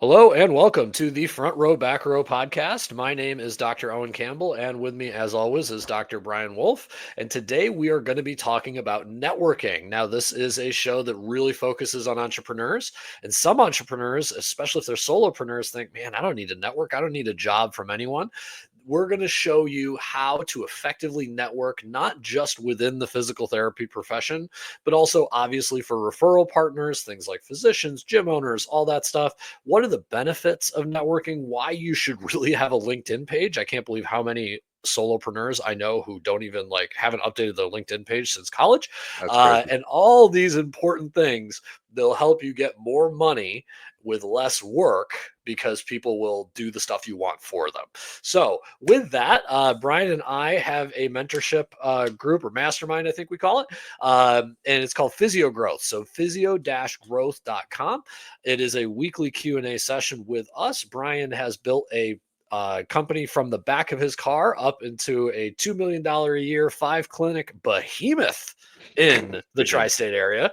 Hello and welcome to the Front Row Back Row podcast. My name is Dr. Owen Campbell, and with me, as always, is Dr. Brian Wolf. And today we are going to be talking about networking. Now, this is a show that really focuses on entrepreneurs, and some entrepreneurs, especially if they're solopreneurs, think, man, I don't need a network, I don't need a job from anyone. We're going to show you how to effectively network, not just within the physical therapy profession, but also obviously for referral partners, things like physicians, gym owners, all that stuff. What are the benefits of networking? Why you should really have a LinkedIn page? I can't believe how many solopreneurs I know who don't even haven't updated their LinkedIn page since college, That's crazy. and all these important things. They'll help you get more money with less work because people will do the stuff you want for them. So, with that, Brian and I have a mentorship group or mastermind, I think we call it, and it's called Physio Growth. So, physio-growth.com. It is a weekly Q&A session with us. Brian has built a company from the back of his car up into a $2 million a year, 5 clinic behemoth in the Appreciate it. tri-state area.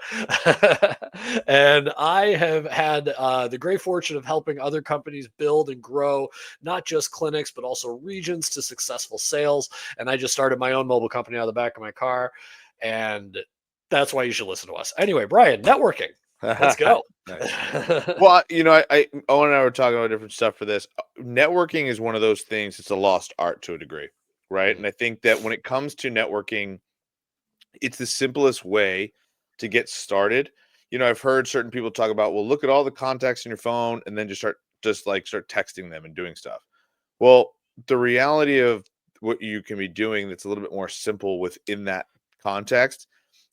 And I have had the great fortune of helping other companies build and grow not just clinics but also regions to successful sales. And I just started my own mobile company out of the back of my car, and that's why you should listen to us. Anyway, Brian, networking, let's go. Nice. Well, I Owen and I were talking about different stuff for this. Networking is one of those things. It's a lost art to a degree, right? Mhm. And I think that when it comes to networking, it's the simplest way to get started. I've heard certain people talk about, well, look at all the contacts in your phone and then start texting them and doing stuff. Well, the reality of what you can be doing that's a little bit more simple within that context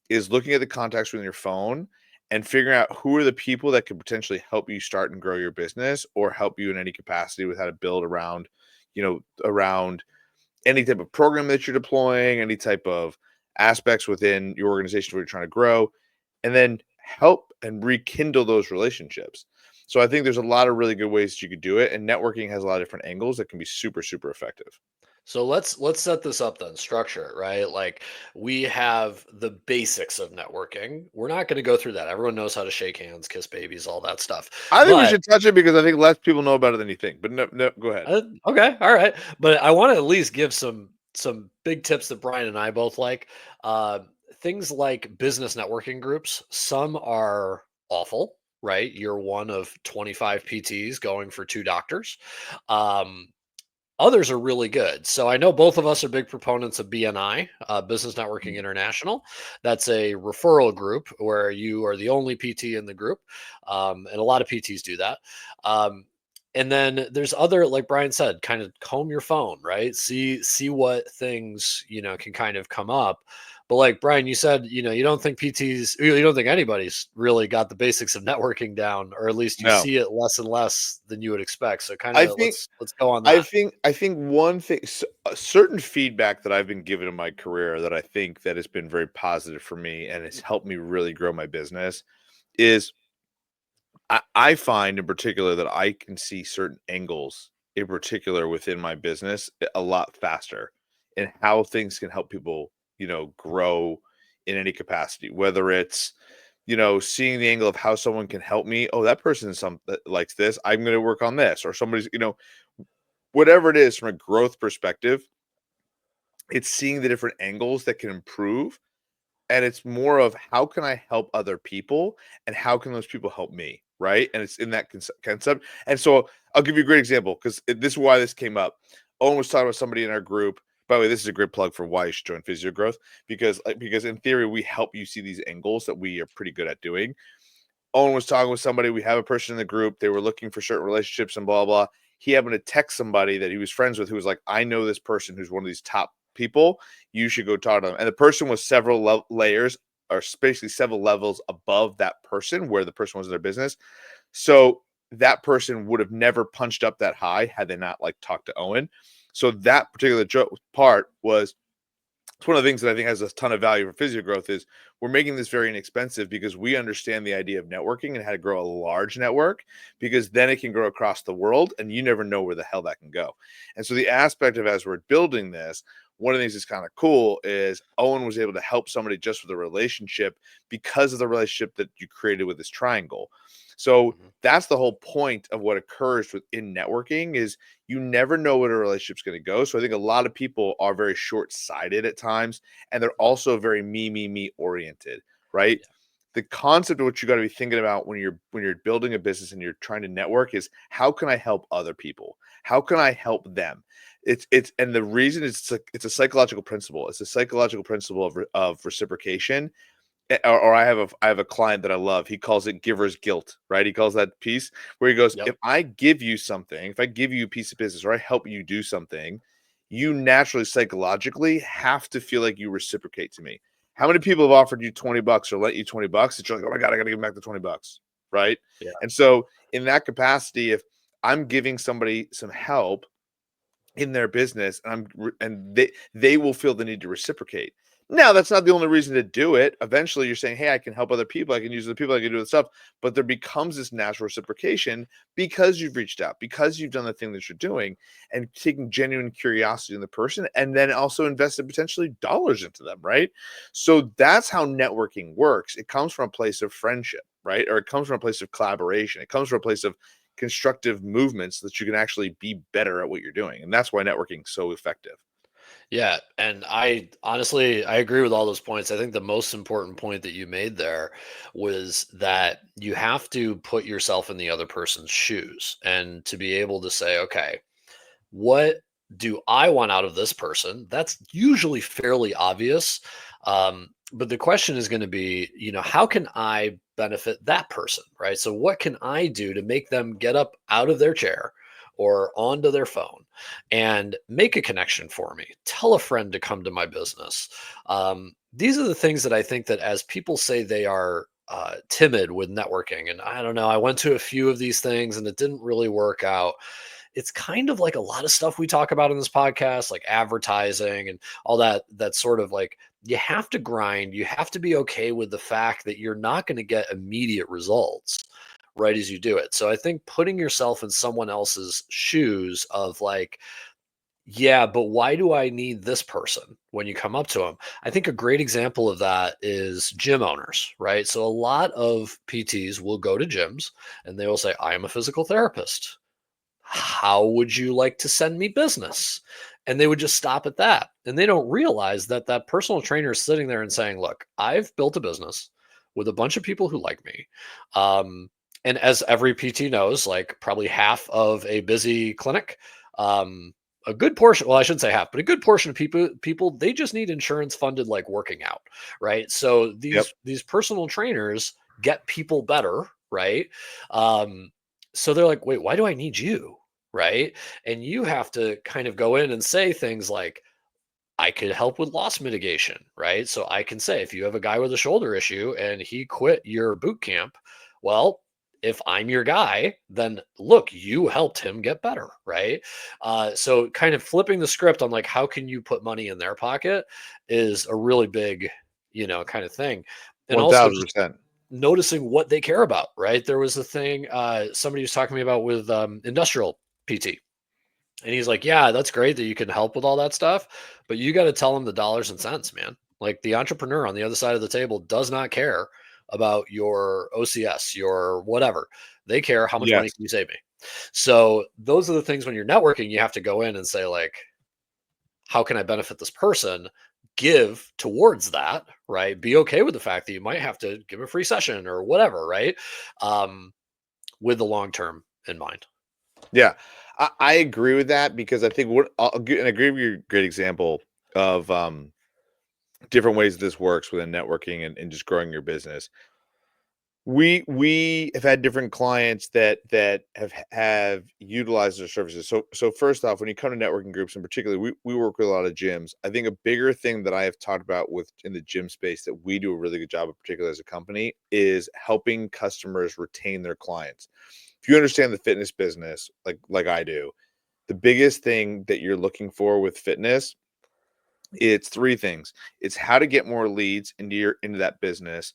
is looking at the contacts within your phone and figuring out who are the people that could potentially help you start and grow your business or help you in any capacity with how to build around any type of program that you're deploying, any type of aspects within your organization where you're trying to grow, and then help and rekindle those relationships. So I think there's a lot of really good ways that you could do it, and networking has a lot of different angles that can be super, super effective. So let's set this up then, structure it, right? Like we have the basics of networking. We're not going to go through that. Everyone knows how to shake hands, kiss babies, all that stuff. I think we But should touch it because I think less people know about it than you think. But no, no, go ahead. okay, all right. But I want to at least give some big tips that Brian and I both like. Uh, Things like business networking groups. Some are awful, right? You're one of 25 PTs going for two doctors. Um, Others are really good. So I know both of us are big proponents of BNI, Business Networking International. That's a referral group where you are the only PT in the group, and a lot of PTs do that. Um, and then there's other, like Brian said, kind of comb your phone, right? See what things can kind of come up. But like Brian, you said, you don't think PTs, you don't think anybody's really got the basics of networking down, or at least you No, see it less and less than you would expect. So kind I of think let's go on I that. think I think one thing, certain feedback that I've been given in my career that I think that has been very positive for me and has helped me really grow my business is I find in particular that I can see certain angles in particular within my business a lot faster and how things can help people, grow in any capacity, whether it's, seeing the angle of how someone can help me. Oh, that person is some that likes this. I'm going to work on this, or somebody's, whatever it is from a growth perspective, it's seeing the different angles that can improve. And it's more of how can I help other people and how can those people help me? Right. And it's in that concept. And so I'll give you a great example because this is why this came up. Owen was talking about somebody in our group. By the way, this is a great plug for why you should join Physio Growth because in theory, we help you see these angles that we are pretty good at doing. Owen was talking with somebody. We have a person in the group. They were looking for certain relationships and blah, blah. He happened to text somebody that he was friends with who was like, I know this person who's one of these top people. You should go talk to them. And the person was several layers or basically several levels above that person where the person was in their business. So that person would have never punched up that high had they not talked to Owen. So that particular part was it's one of the things that I think has a ton of value for Physio Growth is we're making this very inexpensive because we understand the idea of networking and how to grow a large network because then it can grow across the world and you never know where the hell that can go. And so the aspect of as we're building this, one of the things that's kind of cool is Owen was able to help somebody just with a relationship because of the relationship that you created with this triangle. So Mhm. that's the whole point of what occurs within networking is you never know what a relationship's going to go. So I think a lot of people are very short-sighted at times, and they're Right. also very me oriented, right? Yeah. The concept of what you got to be thinking about when you're building a business and you're trying to network is how can I help other people? How can I help them? It's and the reason it's a psychological principle. It's a psychological principle of reciprocation. Or I have a client that I love. He calls it giver's guilt, right? He calls that piece where he goes, Yep. if I give you something, if I give you a piece of business or I help you do something, you naturally psychologically have to feel like you reciprocate to me. How many people have offered you 20 bucks or lent you 20 bucks? It's like, oh my God, I got to give back the 20 bucks. Right. Yeah. And so in that capacity, if I'm giving somebody some help in their business, and they will feel the need to reciprocate. Now, that's not the only reason to do it. Eventually, you're saying, "Hey, I can help other people. I can use the people. I can do the stuff." But there becomes this natural reciprocation because you've reached out, because you've done the thing that you're doing, and taking genuine curiosity in the person, and then also invested potentially dollars into them, right? So that's how networking works. It comes from a place of friendship, right? Or it comes from a place of collaboration. It comes from a place of constructive movements so that you can actually be better at what you're doing. And that's why networking is so effective. Yeah, and I honestly I agree with all those points. I think the most important point that you made there was that you have to put yourself in the other person's shoes and to be able to say, okay, what do I want out of this person? That's usually fairly obvious. But the question is going to be, how can I benefit that person, right? So, what can I do to make them get up out of their chair or onto their phone and make a connection for me? Tell a friend to come to my business. These are the things that I think that as people say they are timid with networking, and I don't know, I went to a few of these things and it didn't really work out. It's kind of like a lot of stuff we talk about in this podcast, like advertising and all that sort of like you have to grind, you have to be okay with the fact that you're not going to get immediate results right as you do it. So I think putting yourself in someone else's shoes of like, yeah, but why do I need this person when you come up to them? I think a great example of that is gym owners, right? So a lot of PTs will go to gyms and they will say, I am a physical therapist. How would you like to send me business? And they would just stop at that. And they don't realize that that personal trainer is sitting there and saying, look, I've built a business with a bunch of people who like me. Um, and as every PT knows, like probably half of a busy clinic, um, a good portion, well, I shouldn't say half, but a good portion of people, they just need insurance funded like working out, right? So Yep. these personal trainers get people better, right? Um, so they're like, wait, why do I need you? Right. And you have to kind of go in and say things like, I could help with loss mitigation. Right. So I can say, if you have a guy with a shoulder issue and he quit your boot camp, well, if I'm your guy, then look, you helped him get better. Right. So kind of flipping the script on like, how can you put money in their pocket is a really big, kind of thing. And also just 1000%. noticing what they care about, right? There was a thing somebody was talking to me about with industrial PT. And he's like, yeah, that's great that you can help with all that stuff, but you got to tell them the dollars and cents, man. Like the entrepreneur on the other side of the table does not care about your OCS, your whatever. They care how much money Yes. can you save me. So those are the things when you're networking, you have to go in and say, like, how can I benefit this person? Give towards that, right? Be okay with the fact that you might have to give a free session or whatever, right? Um, with the long term in mind. Yeah. I agree with that because I think and I agree with your great example of different ways this works within networking and just growing your business. We have had different clients that have utilized their services. So first off, when you come to networking groups in particular, we work with a lot of gyms. I think a bigger thing that I have talked about with in the gym space that we do a really good job of, particularly as a company, is helping customers retain their clients. If you understand the fitness business like I do, the biggest thing that you're looking for with fitness, it's three things. It's how to get more leads into that business,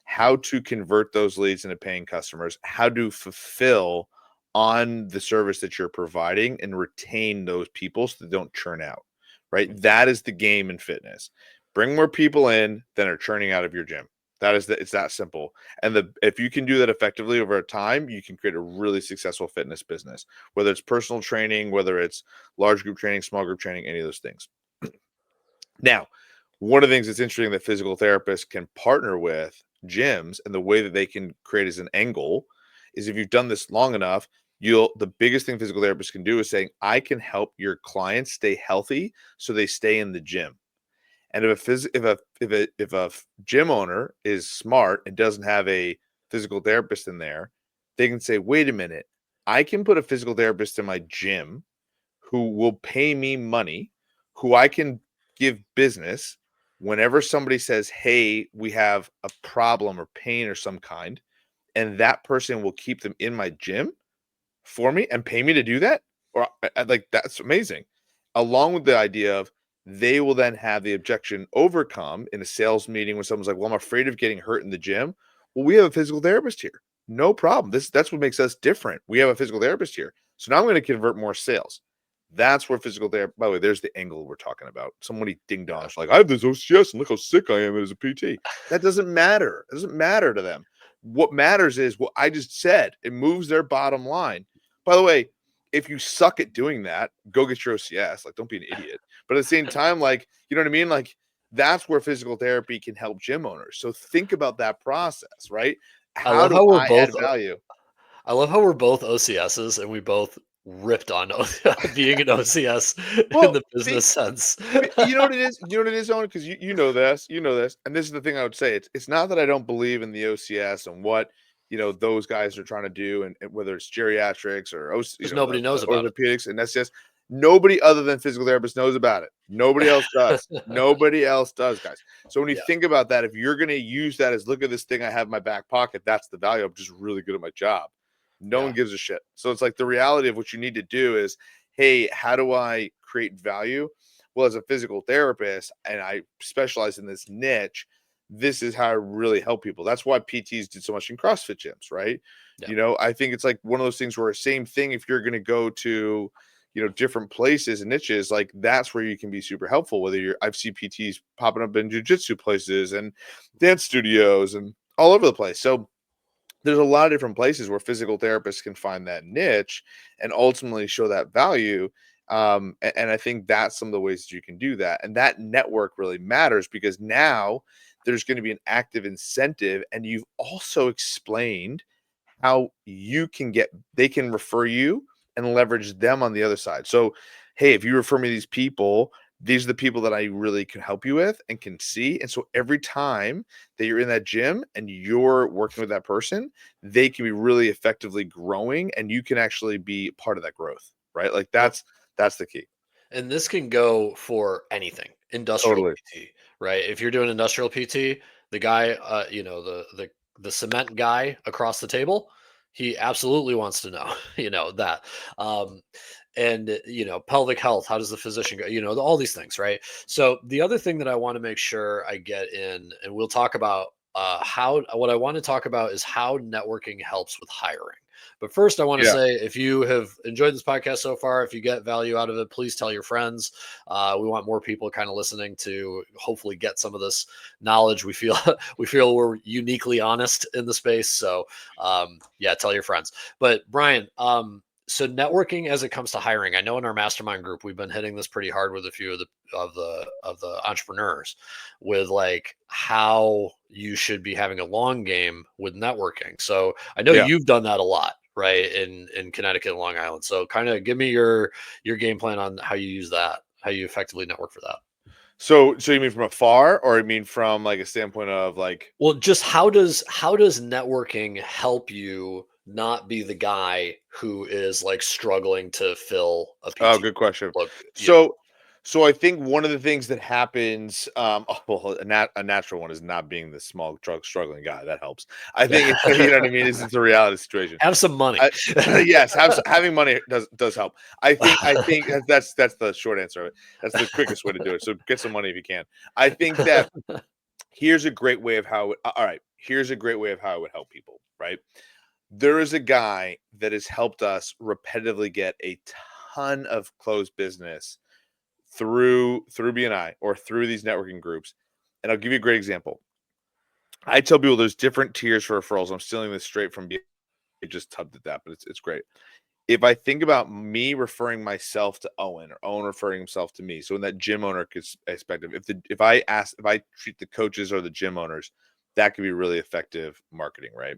how Mhm. to convert those leads into paying customers, how to fulfill on the service that you're providing and retain those people so they don't churn out. Right? Mhm. That is the game in fitness. Bring more people in than are churning out of your gym. It's that simple. And if you can do that effectively over time, you can create a really successful fitness business, whether it's personal training, whether it's large group training, small group training, any of those things. Now, one of the things that's interesting that physical therapists can partner with gyms, and the way that they can create as an angle is, if you've done this long enough, the biggest thing physical therapists can do is saying, I can help your clients stay healthy so they stay in the gym. And if a gym owner is smart and doesn't have a physical therapist in there, they can say, wait a minute, I can put a physical therapist in my gym who will pay me money, who I can give business whenever somebody says, hey, we have a problem or pain or some kind, and that person will keep them in my gym for me and pay me to do that. Or like, that's amazing. Along with the idea of, they will then have the objection overcome in a sales meeting when someone's like, well, I'm afraid of getting hurt in the gym. Well, we have a physical therapist here. No problem. That's what makes us different. We have a physical therapist here. So now I'm going to convert more sales. That's where physical therapy, by the way, there's the angle we're talking about. Somebody ding dongs like, I have this OCS and look how sick I am as a PT. That doesn't matter. It doesn't matter to them. What matters is what I just said. It moves their bottom line. By the way, if you suck at doing that, go get your OCS. Like, don't be an idiot. But at the same time, like, you know what I mean? Like, that's where physical therapy can help gym owners. So think about that process, right? I How love do how we're I both add value? I love how we're both OCSs and we both ripped on being an OCS in Well, the business sense. you know what it is? You know what it is, Owen? Because you know this, and this is the thing I would say. It's not that I don't believe in the OCS and what those guys are trying to do, and whether it's geriatrics or Because nobody knows the about it. orthopedics and SCS. Nobody other than physical therapists knows about it. Nobody else does. Nobody else does, guys. So when you Yeah, think about that, if you're going to use that as, look at this thing I have in my back pocket, that's the value. I'm just really good at my job. No yeah. one gives a shit. So it's like, the reality of what you need to do is, hey, how do I create value? Well, as a physical therapist, and I specialize in this niche, this is how I really help people. That's why PTs did so much in CrossFit gyms, right? Yeah. I think it's like one of those things where, same thing, if you're going to go to, different places and niches, like, that's where you can be super helpful. I've seen PTs popping up in jujitsu places and dance studios and all over the place. So there's a lot of different places where physical therapists can find that niche and ultimately show that value. And I think that's some of the ways that you can do that. And that network really matters, because now there's going to be an active incentive. And you've also explained how they can refer you and leverage them on the other side. So, hey, if you refer me these people, these are the people that I really can help you with and can see. And so every time that you're in that gym and you're working with that person, they can be really effectively growing, and you can actually be part of that growth, right? Like, Well, that's the key. and this can go for anything, industrial Totally. PT, right? If you're doing industrial PT, the guy, the cement guy across the table, he absolutely wants to know, that. Um, and pelvic health, how does the physician go? All these things, right? So the other thing that I want to make sure I get in, and we'll talk about how what I want to talk about is how networking helps with hiring. But first, I want to Yeah. say, if you have enjoyed this podcast so far, if you get value out of it, please tell your friends. We want more people kind of listening to hopefully get some of this knowledge. We feel we feel we're uniquely honest in the space. So yeah, tell your friends. But Brian, so networking as it comes to hiring, I know in our mastermind group we've been hitting this pretty hard with a few of the entrepreneurs, with like how you should be having a long game with networking. So I know Yeah. you've done that a lot, right, in Connecticut and Long Island. So kind of give me your game plan on how you use that, how you effectively network for that. So you mean from afar, or you mean from like a standpoint of like, Well, just how does networking help you not be the guy who is like struggling to fill a oh, PT good question. look, So I think one of the things that happens, well, a natural one is not being the small drug struggling guy. That helps. I think it's, you know what I mean. It's a reality situation. have some money. I, yes, having money does help. I think that's the short answer of it. That's the quickest way to do it. So get some money if you can. I think that here's a great way of how. All right, here's a great way of how I would help people. Right, there is a guy that has helped us repetitively get a ton of closed business through BNI or through these networking groups. And I'll give you a great example. I tell people there's different tiers for referrals. I'm stealing this straight from B. I just tubbed at that, but it's great. If I think about me referring myself to Owen or Owen referring himself to me, so in that gym owner perspective, if I treat the coaches or the gym owners, that could be really effective marketing, right?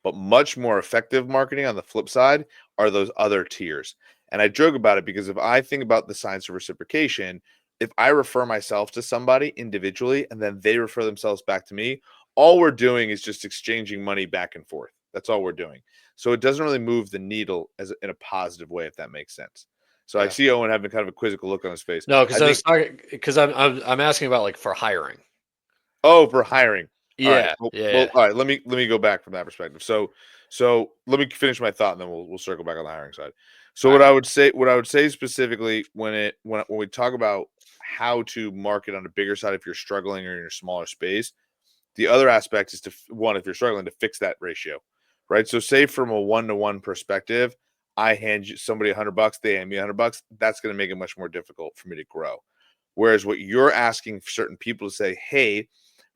But much more effective marketing on the flip side are those other tiers. And I joke about it because if I think about the science of reciprocation, if I refer myself to somebody individually and then they refer themselves back to me, all we're doing is just exchanging money back and forth. That's all we're doing. So it doesn't really move the needle in a positive way, if that makes sense. So I Yeah. see Owen having kind of a quizzical look on his face. No, because I I think, was talking because I'm asking about like for hiring. oh, for hiring. All right. Yeah, yeah, Well, yeah. all right. Let me go back from that perspective. So let me finish my thought, and then we'll circle back on the hiring side. So All right. what I would say specifically when we talk about how to market on a bigger side, if you're struggling or in a smaller space, the other aspect is one, if you're struggling, to fix that ratio, right? So say from a 1-to-1 perspective, I hand you somebody $100, they hand me $100. That's going to make it much more difficult for me to grow. Whereas what you're asking for certain people to say, hey,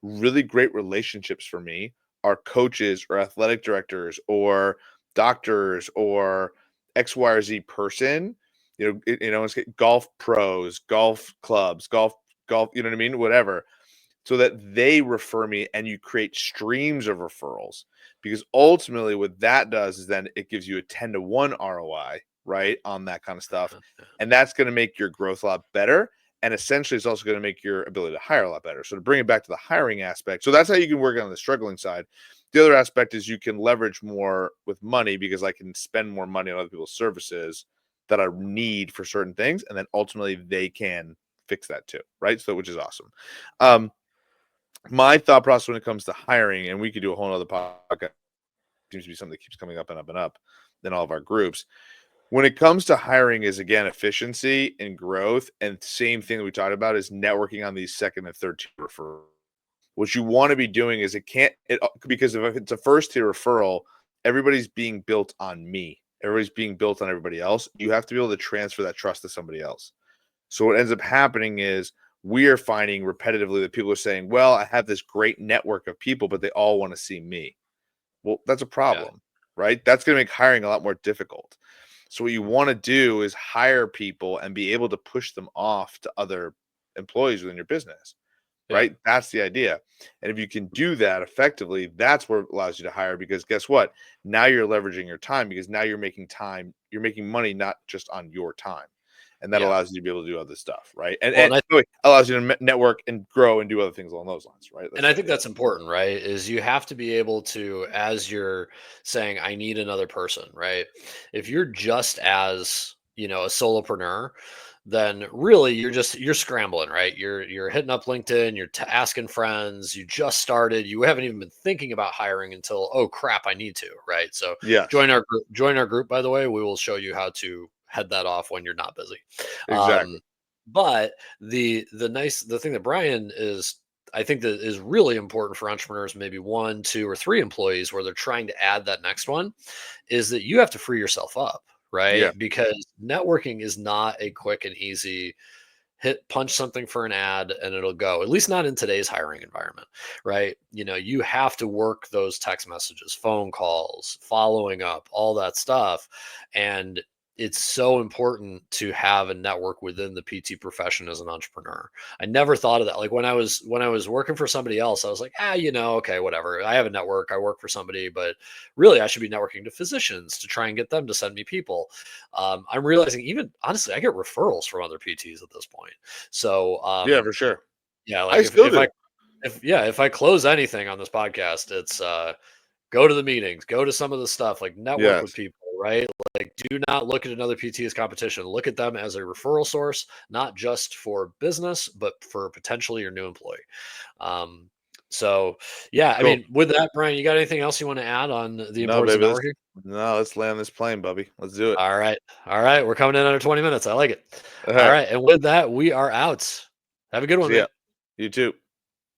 really great relationships for me are coaches or athletic directors or doctors or X, Y, or Z person. It's golf pros, golf clubs, golf. You know what I mean? Whatever, so that they refer me and you create streams of referrals, because ultimately what that does is then it gives you a 10-to-1 ROI, right, on that kind of stuff. And that's going to make your growth a lot better, and essentially it's also going to make your ability to hire a lot better. So to bring it back to the hiring aspect, so that's how you can work on the struggling side. The other aspect is you can leverage more with money, because I can spend more money on other people's services that I need for certain things, and then ultimately they can fix that too, right? So which is awesome. My thought process when it comes to hiring, and we could do a whole other podcast, seems to be something that keeps coming up and up and up in all of our groups. When it comes to hiring, is again efficiency and growth, and same thing that we talked about is networking on these second and third tier referrals. What you want to be doing is because if it's a first tier referral, everybody's being built on me. Everybody's being built on everybody else. You have to be able to transfer that trust to somebody else. So what ends up happening is we are finding repetitively that people are saying, well, I have this great network of people, but they all want to see me. Well, that's a Yeah. problem, right? That's going to make hiring a lot more difficult. So what you want to do is hire people and be able to push them off to other employees within your business, Yeah. right? That's the idea. And if you can do that effectively, that's what allows you to hire, because guess what? Now you're leveraging your time, because now you're making money, not just on your time. And that Yeah. allows you to be able to do other stuff, right? And, Well, and really allows you to network and grow and do other things along those lines, right? and That's I the think idea. that's important, right? Is you have to be able to, as you're saying, I need another person, right? If you're just as, a solopreneur, then really you're scrambling, right? You're hitting up LinkedIn, you're asking friends, you just started, you haven't even been thinking about hiring until, oh crap, I need to, right? So Yes, join our group, by the way. We will show you how to head that off when you're not busy. exactly. But the thing that Brian is, I think, that is really important for entrepreneurs, maybe one, two, or three employees, where they're trying to add that next one, is that you have to free yourself up, Yeah, right? Because networking is not a quick and easy punch something for an ad and it'll go, at least not in today's hiring environment, right? You have to work those text messages, phone calls, following up, all that stuff. And it's so important to have a network within the PT profession as an entrepreneur. I never thought of that. Like when I was working for somebody else, I was like, okay, whatever. I have a network. I work for somebody, but really I should be networking to physicians to try and get them to send me people. I'm realizing, even honestly, I get referrals from other PTs at this point. So yeah, for sure. yeah, like I still do. if I close anything on this podcast, it's go to the meetings, go to some of the stuff, like network with Yes. people, right? Like, do not look at another PT as competition. Look at them as a referral source, not just for business, but for potentially your new employee. Um, so yeah, I Cool. mean, with that, Brian, you got anything else you want to add on the No, importance of baby. networking? Let's land this plane, Bubby. Let's do it. All right. All right. We're coming in under 20 minutes. I like it. All All right. right. And with that, we are out. Have a good one, See ya. man. You too.